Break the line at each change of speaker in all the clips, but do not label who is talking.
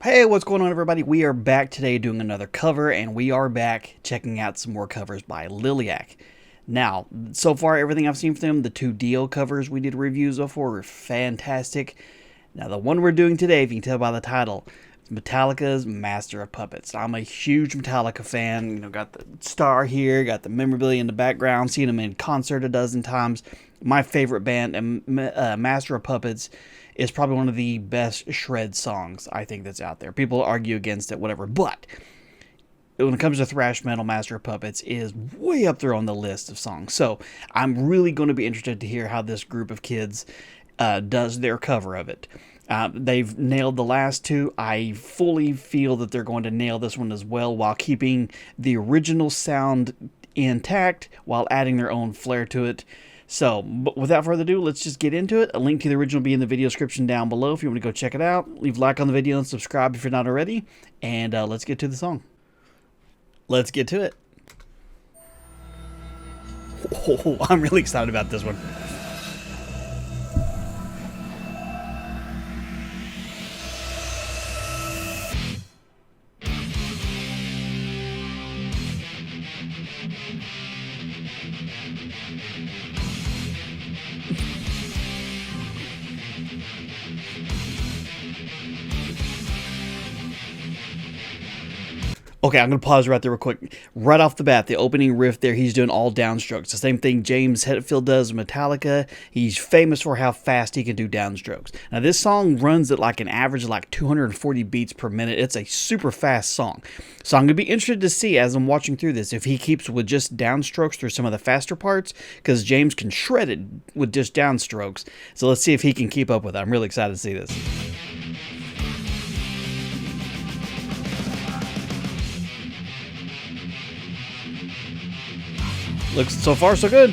Hey, what's going on, everybody? We are back today doing another cover, and we are back checking out some more covers by Liliac. Now, so far, everything I've seen from them, the two Dio covers we did reviews of were fantastic. Now, the one we're doing today, if you can tell by the title, is Metallica's Master of Puppets. I'm a huge Metallica fan. You know, got the star here, got the memorabilia in the background, seen them in concert a dozen times. My favorite band, and Master of Puppets, is probably one of the best shred songs I think that's out there. People argue against it, whatever, but when it comes to thrash metal, Master of Puppets is way up there on the list of songs. So I'm really going to be interested to hear how this group of kids does their cover of it. They've nailed the last two. I fully feel that they're going to nail this one as well, while keeping the original sound intact while adding their own flair to it. So, but without further ado, let's just get into it. A link to the original will be in the video description down below if you want to go check it out. Leave a like on the video and subscribe if you're not already. And let's get to the song. Let's get to it. Oh, I'm really excited about this one. Okay, I'm going to pause right there real quick. Right off the bat, the opening riff there, he's doing all downstrokes. The same thing James Hetfield does in Metallica. He's famous for how fast he can do downstrokes. Now, this song runs at like an average of like 240 beats per minute. It's a super fast song. So I'm going to be interested to see, as I'm watching through this, if he keeps with just downstrokes through some of the faster parts, because James can shred it with just downstrokes. So let's see if he can keep up with it. I'm really excited to see this. Looks so far so good.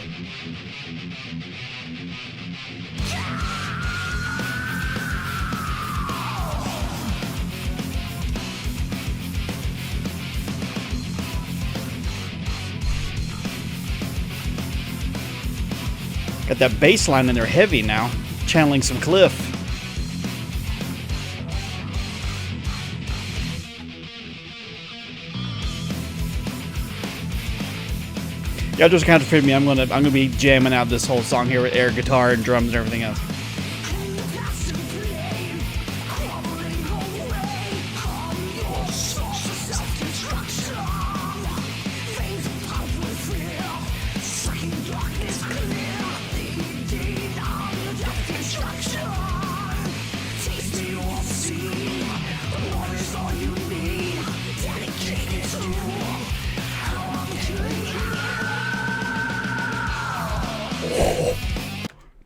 Got that bass line in there heavy now, channeling some Cliff. Y'all just kind of forgive me. I'm gonna be jamming out this whole song here with air guitar and drums and everything else.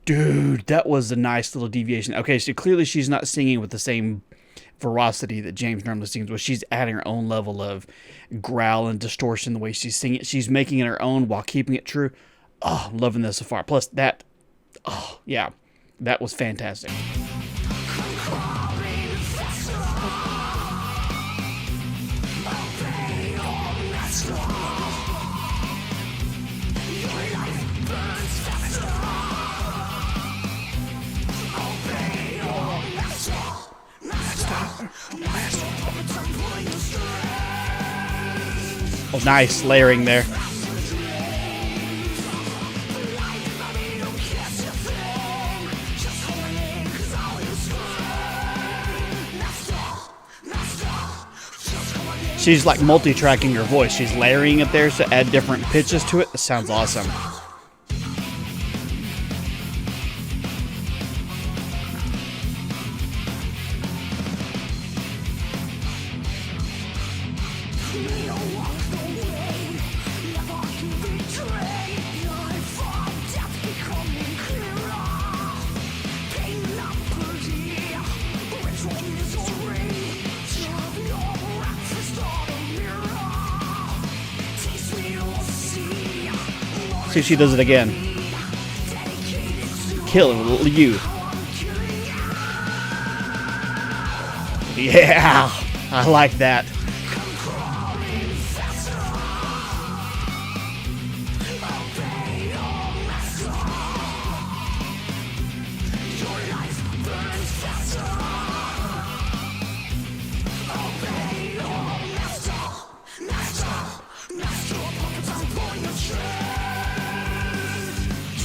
Dude, that was a nice little deviation. Okay, so clearly she's not singing with the same veracity that James normally sings with. She's adding her own level of growl and distortion the way she's singing it. She's making it her own while keeping it true. Oh, I'm loving this so far. Plus that, oh, yeah, that was fantastic. Oh, nice layering there. She's like multi-tracking her voice. She's layering it there to add different pitches to it. It sounds awesome. See if she does it again. Kill you. Yeah, I like that.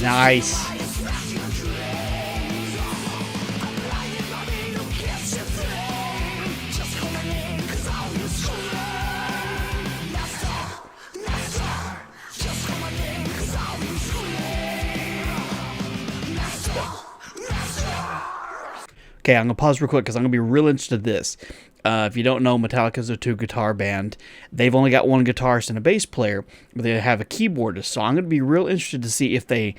Nice. Okay, I'm going to pause real quick because I'm going to be real interested in this. If you don't know, Metallica's a 2-guitar band. They've only got one guitarist and a bass player, but they have a keyboardist. So I'm going to be real interested to see if they...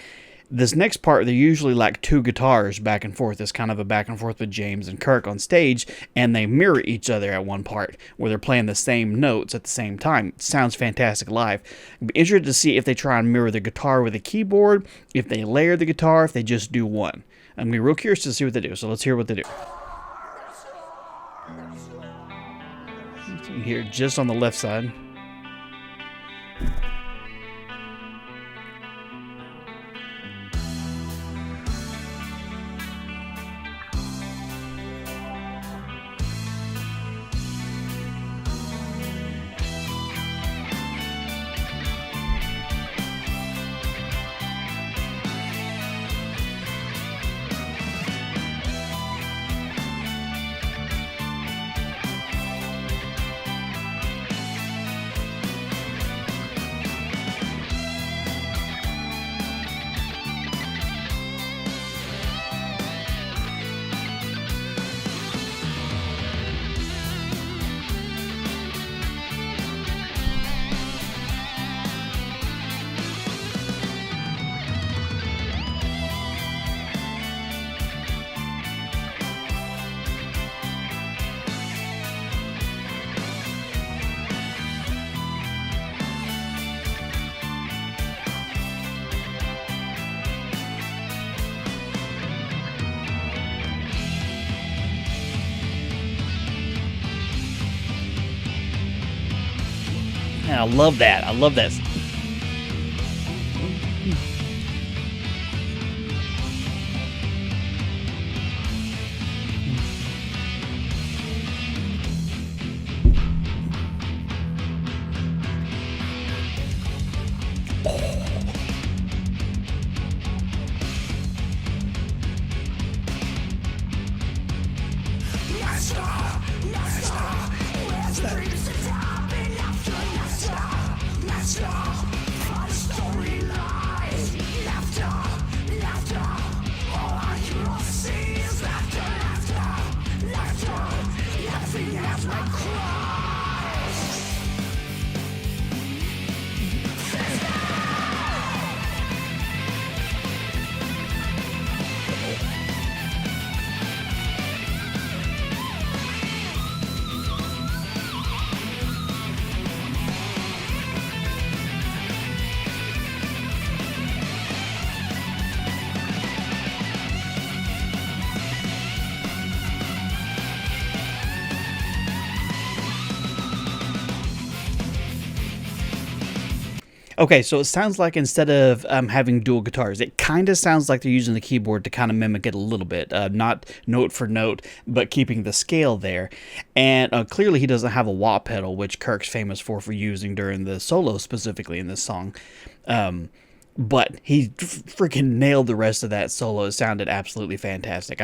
This next part, they're usually like 2 guitars back and forth. It's kind of a back and forth with James and Kirk on stage, and they mirror each other at one part where they're playing the same notes at the same time. It sounds fantastic live. I'd be interested to see if they try and mirror the guitar with a keyboard, if they layer the guitar, if they just do one. I'm going to be real curious to see what they do, so let's hear what they do. Here, just on the left side. And I love that. I love that. Okay, so it sounds like instead of having dual guitars, it kind of sounds like they're using the keyboard to kind of mimic it a little bit, not note for note, but keeping the scale there. And clearly he doesn't have a wah pedal, which Kirk's famous for using during the solo, specifically in this song. But he freaking nailed the rest of that solo. It sounded absolutely fantastic.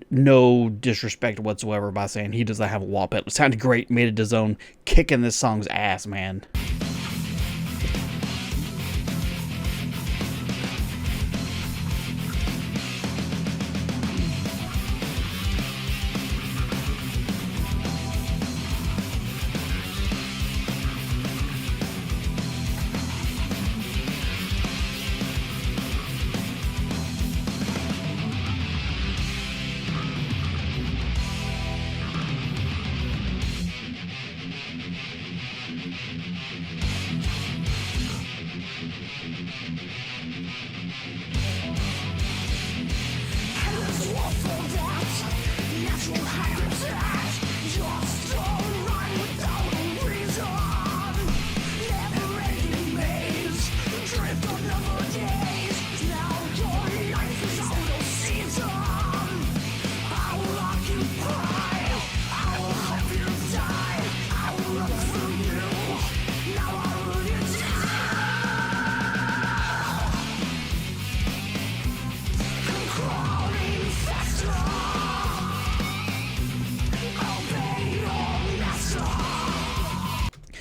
No disrespect whatsoever by saying he doesn't have a wah pedal. It sounded great, made it his own, kicking this song's ass, man.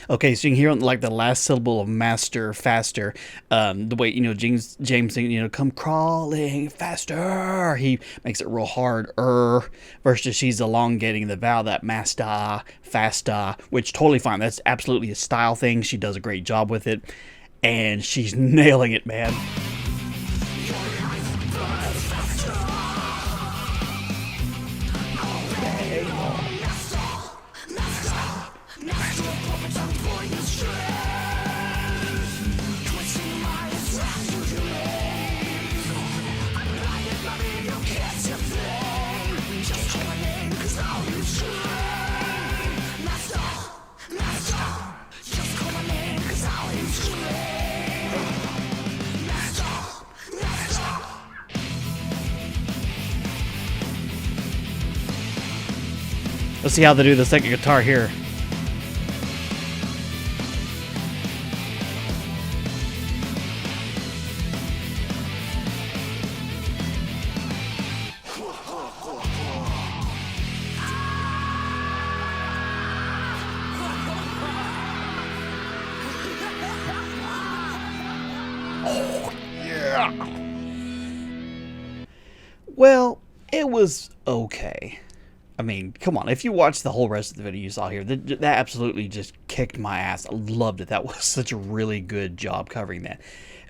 Okay, so you can hear on like the last syllable of master faster. The way James saying, come crawling faster. He makes it real hard. Versus she's elongating the vowel, that master fasta, which totally fine. That's absolutely a style thing. She does a great job with it, and she's nailing it, man. Let's see how they do the second guitar here. Oh, yeah. Well, it was okay. I mean, come on. If you watch the whole rest of the video you saw here, that absolutely just kicked my ass. I loved it. That was such a really good job covering that.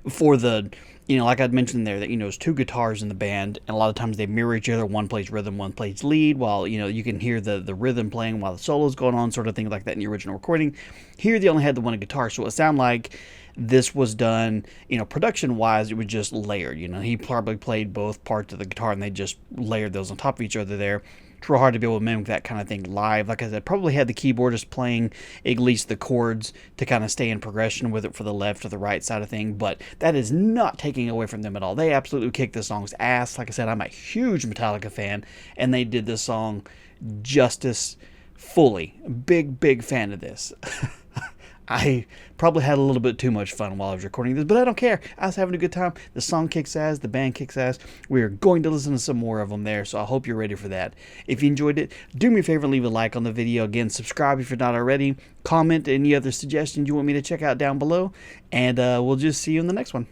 For the, like I'd mentioned there, that, there's two guitars in the band, and a lot of times they mirror each other. One plays rhythm, one plays lead, while, you can hear the rhythm playing while the solo's going on, sort of thing like that in the original recording. Here, they only had the one guitar, so it sounded like this was done, production-wise, it was just layered. He probably played both parts of the guitar, and they just layered those on top of each other there. It's real hard to be able to mimic that kind of thing live. Like I said, probably had the keyboardist playing at least the chords to kind of stay in progression with it for the left or the right side of thing, but that is not taking away from them at all. They absolutely kicked this song's ass. Like I said, I'm a huge Metallica fan, and they did this song justice fully. Big fan of this. I probably had a little bit too much fun while I was recording this, but I don't care. I was having a good time. The song kicks ass. The band kicks ass. We are going to listen to some more of them there, so I hope you're ready for that. If you enjoyed it, do me a favor and leave a like on the video. Again, subscribe if you're not already. Comment any other suggestions you want me to check out down below, and we'll just see you in the next one.